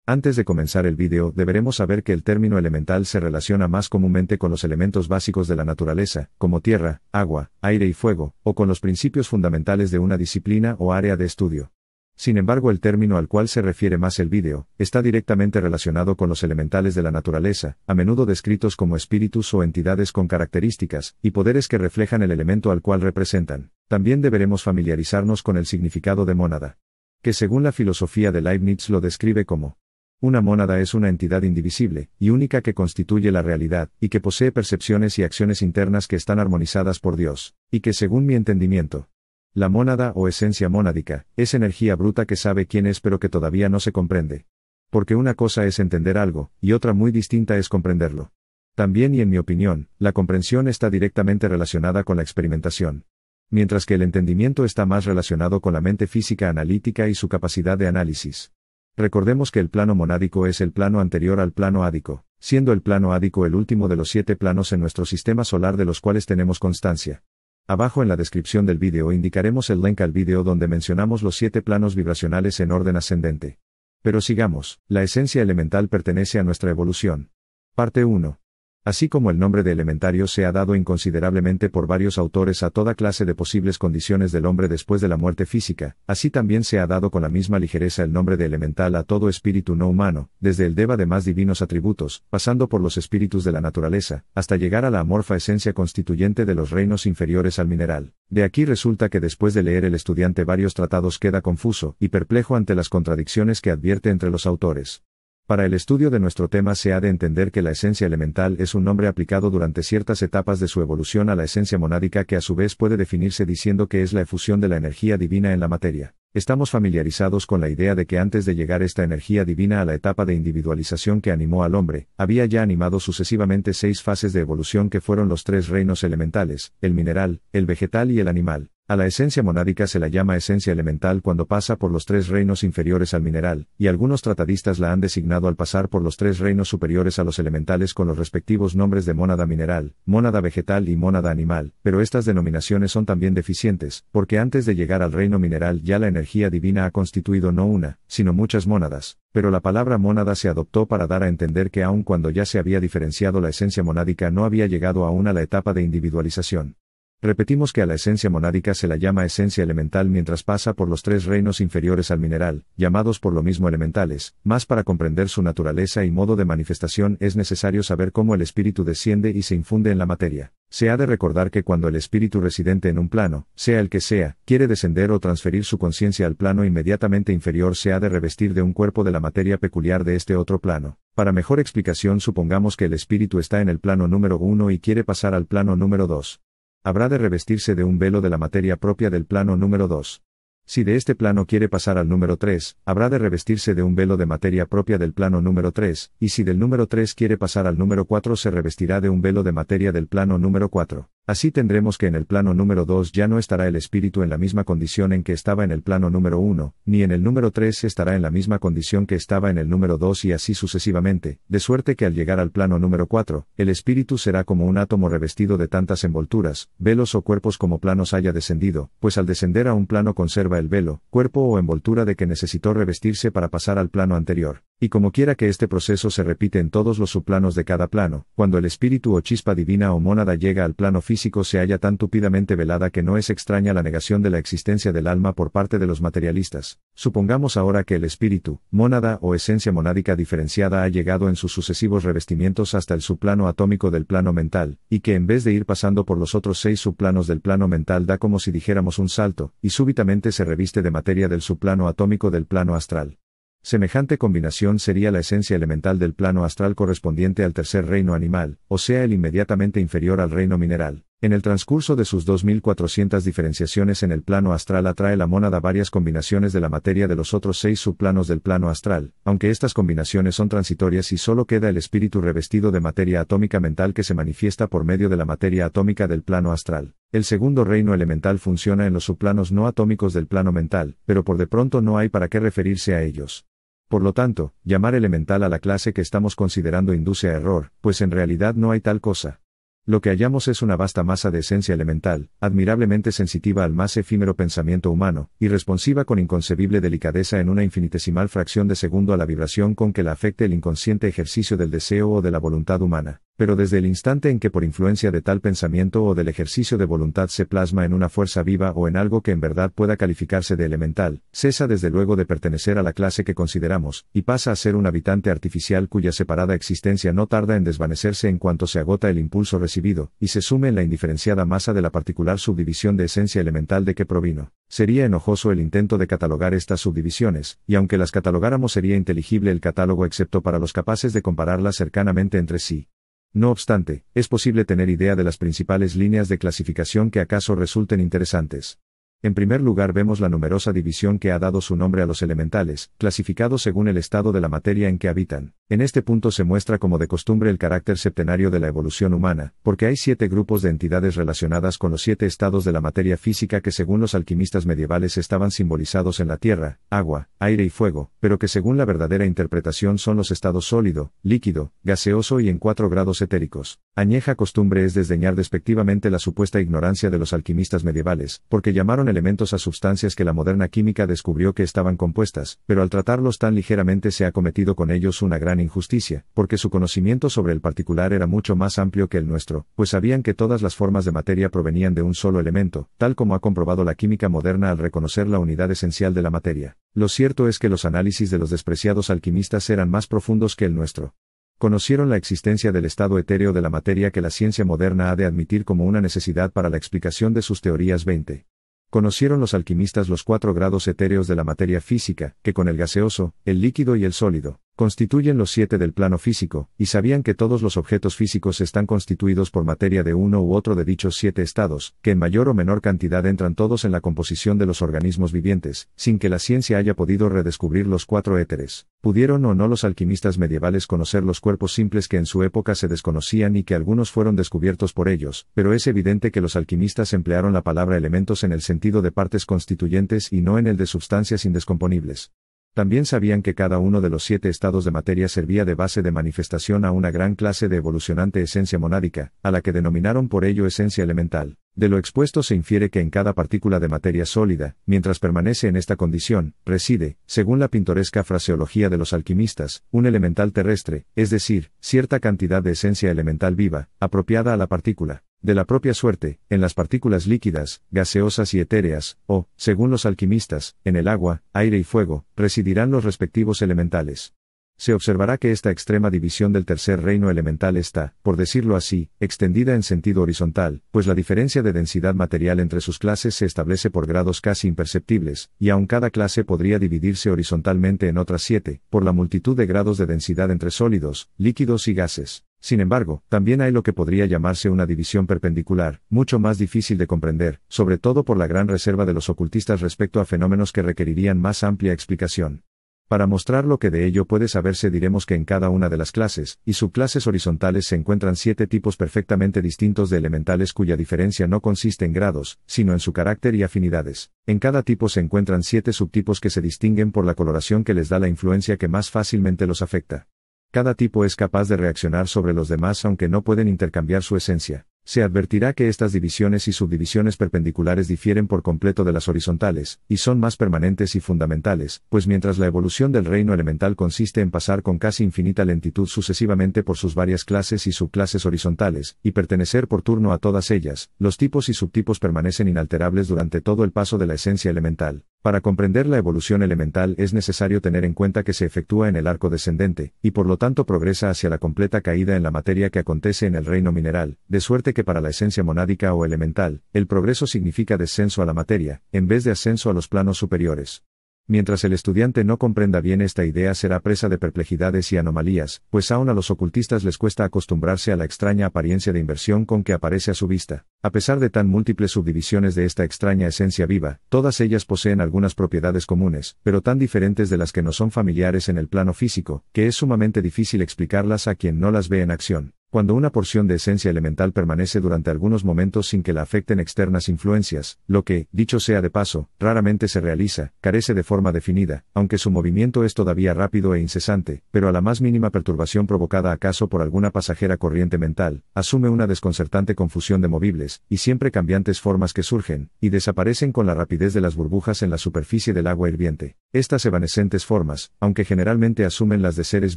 Antes de comenzar el vídeo, deberemos saber que el término elemental se relaciona más comúnmente con los elementos básicos de la naturaleza, como tierra, agua, aire y fuego, o con los principios fundamentales de una disciplina o área de estudio. Sin embargo, el término al cual se refiere más el vídeo, está directamente relacionado con los elementales de la naturaleza, a menudo descritos como espíritus o entidades con características y poderes que reflejan el elemento al cual representan. También deberemos familiarizarnos con el significado de mónada, que según la filosofía de Leibniz lo describe como: una mónada es una entidad indivisible y única que constituye la realidad, y que posee percepciones y acciones internas que están armonizadas por Dios, y que según mi entendimiento, la mónada o esencia monádica, es energía bruta que sabe quién es pero que todavía no se comprende. Porque una cosa es entender algo, y otra muy distinta es comprenderlo. También y en mi opinión, la comprensión está directamente relacionada con la experimentación. Mientras que el entendimiento está más relacionado con la mente física analítica y su capacidad de análisis. Recordemos que el plano monádico es el plano anterior al plano ádico, siendo el plano ádico el último de los 7 planos en nuestro sistema solar de los cuales tenemos constancia. Abajo en la descripción del vídeo indicaremos el link al vídeo donde mencionamos los 7 planos vibracionales en orden ascendente. Pero sigamos, la esencia elemental pertenece a nuestra evolución. Parte 1. Así como el nombre de elementario se ha dado inconsiderablemente por varios autores a toda clase de posibles condiciones del hombre después de la muerte física, así también se ha dado con la misma ligereza el nombre de elemental a todo espíritu no humano, desde el Deva de más divinos atributos, pasando por los espíritus de la naturaleza, hasta llegar a la amorfa esencia constituyente de los reinos inferiores al mineral. De aquí resulta que después de leer el estudiante varios tratados queda confuso y perplejo ante las contradicciones que advierte entre los autores. Para el estudio de nuestro tema se ha de entender que la esencia elemental es un nombre aplicado durante ciertas etapas de su evolución a la esencia monádica que a su vez puede definirse diciendo que es la efusión de la energía divina en la materia. Estamos familiarizados con la idea de que antes de llegar esta energía divina a la etapa de individualización que animó al hombre, había ya animado sucesivamente 6 fases de evolución que fueron los 3 reinos elementales, el mineral, el vegetal y el animal. A la esencia monádica se la llama esencia elemental cuando pasa por los 3 reinos inferiores al mineral, y algunos tratadistas la han designado al pasar por los 3 reinos superiores a los elementales con los respectivos nombres de mónada mineral, mónada vegetal y mónada animal, pero estas denominaciones son también deficientes, porque antes de llegar al reino mineral ya la energía divina ha constituido no una, sino muchas mónadas, pero la palabra mónada se adoptó para dar a entender que aun cuando ya se había diferenciado la esencia monádica no había llegado aún a la etapa de individualización. Repetimos que a la esencia monádica se la llama esencia elemental mientras pasa por los 3 reinos inferiores al mineral, llamados por lo mismo elementales, mas para comprender su naturaleza y modo de manifestación es necesario saber cómo el espíritu desciende y se infunde en la materia. Se ha de recordar que cuando el espíritu residente en un plano, sea el que sea, quiere descender o transferir su conciencia al plano inmediatamente inferior se ha de revestir de un cuerpo de la materia peculiar de este otro plano. Para mejor explicación supongamos que el espíritu está en el plano número 1 y quiere pasar al plano número 2. Habrá de revestirse de un velo de la materia propia del plano número 2. Si de este plano quiere pasar al número 3, habrá de revestirse de un velo de materia propia del plano número 3, y si del número 3 quiere pasar al número 4 se revestirá de un velo de materia del plano número 4. Así tendremos que en el plano número 2 ya no estará el espíritu en la misma condición en que estaba en el plano número 1, ni en el número 3 estará en la misma condición que estaba en el número 2 y así sucesivamente, de suerte que al llegar al plano número 4, el espíritu será como un átomo revestido de tantas envolturas, velos o cuerpos como planos haya descendido, pues al descender a un plano conserva el velo, cuerpo o envoltura de que necesitó revestirse para pasar al plano anterior. Y como quiera que este proceso se repite en todos los subplanos de cada plano, cuando el espíritu o chispa divina o mónada llega al plano físico se halla tan tupidamente velada que no es extraña la negación de la existencia del alma por parte de los materialistas. Supongamos ahora que el espíritu, mónada o esencia monádica diferenciada ha llegado en sus sucesivos revestimientos hasta el subplano atómico del plano mental, y que en vez de ir pasando por los otros 6 subplanos del plano mental da como si dijéramos un salto, y súbitamente se reviste de materia del subplano atómico del plano astral. Semejante combinación sería la esencia elemental del plano astral correspondiente al tercer reino animal, o sea el inmediatamente inferior al reino mineral. En el transcurso de sus 2400 diferenciaciones en el plano astral atrae la mónada varias combinaciones de la materia de los otros 6 subplanos del plano astral, aunque estas combinaciones son transitorias y solo queda el espíritu revestido de materia atómica mental que se manifiesta por medio de la materia atómica del plano astral. El segundo reino elemental funciona en los subplanos no atómicos del plano mental, pero por de pronto no hay para qué referirse a ellos. Por lo tanto, llamar elemental a la clase que estamos considerando induce a error, pues en realidad no hay tal cosa. Lo que hallamos es una vasta masa de esencia elemental, admirablemente sensitiva al más efímero pensamiento humano, y responsiva con inconcebible delicadeza en una infinitesimal fracción de segundo a la vibración con que la afecte el inconsciente ejercicio del deseo o de la voluntad humana. Pero desde el instante en que por influencia de tal pensamiento o del ejercicio de voluntad se plasma en una fuerza viva o en algo que en verdad pueda calificarse de elemental, cesa desde luego de pertenecer a la clase que consideramos, y pasa a ser un habitante artificial cuya separada existencia no tarda en desvanecerse en cuanto se agota el impulso recibido, y se sume en la indiferenciada masa de la particular subdivisión de esencia elemental de que provino. Sería enojoso el intento de catalogar estas subdivisiones, y aunque las catalogáramos sería inteligible el catálogo excepto para los capaces de compararlas cercanamente entre sí. No obstante, es posible tener idea de las principales líneas de clasificación que acaso resulten interesantes. En primer lugar vemos la numerosa división que ha dado su nombre a los elementales, clasificados según el estado de la materia en que habitan. En este punto se muestra como de costumbre el carácter septenario de la evolución humana, porque hay 7 grupos de entidades relacionadas con los 7 estados de la materia física que según los alquimistas medievales estaban simbolizados en la tierra, agua, aire y fuego, pero que según la verdadera interpretación son los estados sólido, líquido, gaseoso y en 4 grados etéricos. Añeja costumbre es desdeñar despectivamente la supuesta ignorancia de los alquimistas medievales, porque llamaron elementos a sustancias que la moderna química descubrió que estaban compuestas, pero al tratarlos tan ligeramente se ha cometido con ellos una gran injusticia, porque su conocimiento sobre el particular era mucho más amplio que el nuestro, pues sabían que todas las formas de materia provenían de un solo elemento, tal como ha comprobado la química moderna al reconocer la unidad esencial de la materia. Lo cierto es que los análisis de los despreciados alquimistas eran más profundos que el nuestro. Conocieron la existencia del estado etéreo de la materia que la ciencia moderna ha de admitir como una necesidad para la explicación de sus teorías 20. Conocieron los alquimistas los 4 grados etéreos de la materia física, que con el gaseoso, el líquido y el sólido, constituyen los 7 del plano físico, y sabían que todos los objetos físicos están constituidos por materia de uno u otro de dichos 7 estados, que en mayor o menor cantidad entran todos en la composición de los organismos vivientes, sin que la ciencia haya podido redescubrir los 4 éteres. Pudieron o no los alquimistas medievales conocer los cuerpos simples que en su época se desconocían y que algunos fueron descubiertos por ellos, pero es evidente que los alquimistas emplearon la palabra elementos en el sentido de partes constituyentes y no en el de sustancias indescomponibles. También sabían que cada uno de los 7 estados de materia servía de base de manifestación a una gran clase de evolucionante esencia monádica, a la que denominaron por ello esencia elemental. De lo expuesto se infiere que en cada partícula de materia sólida, mientras permanece en esta condición, reside, según la pintoresca fraseología de los alquimistas, un elemental terrestre, es decir, cierta cantidad de esencia elemental viva, apropiada a la partícula. De la propia suerte, en las partículas líquidas, gaseosas y etéreas, o, según los alquimistas, en el agua, aire y fuego, residirán los respectivos elementales. Se observará que esta extrema división del tercer reino elemental está, por decirlo así, extendida en sentido horizontal, pues la diferencia de densidad material entre sus clases se establece por grados casi imperceptibles, y aun cada clase podría dividirse horizontalmente en otras 7, por la multitud de grados de densidad entre sólidos, líquidos y gases. Sin embargo, también hay lo que podría llamarse una división perpendicular, mucho más difícil de comprender, sobre todo por la gran reserva de los ocultistas respecto a fenómenos que requerirían más amplia explicación. Para mostrar lo que de ello puede saberse diremos que en cada una de las clases y subclases horizontales se encuentran 7 tipos perfectamente distintos de elementales cuya diferencia no consiste en grados, sino en su carácter y afinidades. En cada tipo se encuentran 7 subtipos que se distinguen por la coloración que les da la influencia que más fácilmente los afecta. Cada tipo es capaz de reaccionar sobre los demás aunque no pueden intercambiar su esencia. Se advertirá que estas divisiones y subdivisiones perpendiculares difieren por completo de las horizontales, y son más permanentes y fundamentales, pues mientras la evolución del reino elemental consiste en pasar con casi infinita lentitud sucesivamente por sus varias clases y subclases horizontales, y pertenecer por turno a todas ellas, los tipos y subtipos permanecen inalterables durante todo el paso de la esencia elemental. Para comprender la evolución elemental es necesario tener en cuenta que se efectúa en el arco descendente, y por lo tanto progresa hacia la completa caída en la materia que acontece en el reino mineral, de suerte que para la esencia monádica o elemental, el progreso significa descenso a la materia, en vez de ascenso a los planos superiores. Mientras el estudiante no comprenda bien esta idea será presa de perplejidades y anomalías, pues aún a los ocultistas les cuesta acostumbrarse a la extraña apariencia de inversión con que aparece a su vista. A pesar de tan múltiples subdivisiones de esta extraña esencia viva, todas ellas poseen algunas propiedades comunes, pero tan diferentes de las que nos son familiares en el plano físico, que es sumamente difícil explicarlas a quien no las ve en acción. Cuando una porción de esencia elemental permanece durante algunos momentos sin que la afecten externas influencias, lo que, dicho sea de paso, raramente se realiza, carece de forma definida, aunque su movimiento es todavía rápido e incesante, pero a la más mínima perturbación provocada acaso por alguna pasajera corriente mental, asume una desconcertante confusión de movibles, y siempre cambiantes formas que surgen, y desaparecen con la rapidez de las burbujas en la superficie del agua hirviente. Estas evanescentes formas, aunque generalmente asumen las de seres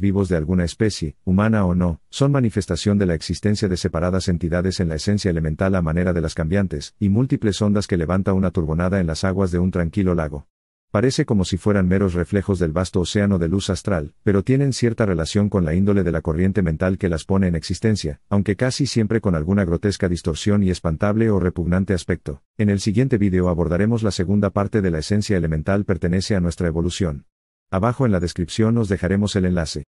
vivos de alguna especie, humana o no, son manifestación de la existencia de separadas entidades en la esencia elemental a manera de las cambiantes y múltiples ondas que levanta una turbonada en las aguas de un tranquilo lago. Parece como si fueran meros reflejos del vasto océano de luz astral, pero tienen cierta relación con la índole de la corriente mental que las pone en existencia, aunque casi siempre con alguna grotesca distorsión y espantable o repugnante aspecto. En el siguiente vídeo abordaremos la segunda parte de la esencia elemental pertenece a nuestra evolución. Abajo en la descripción os dejaremos el enlace.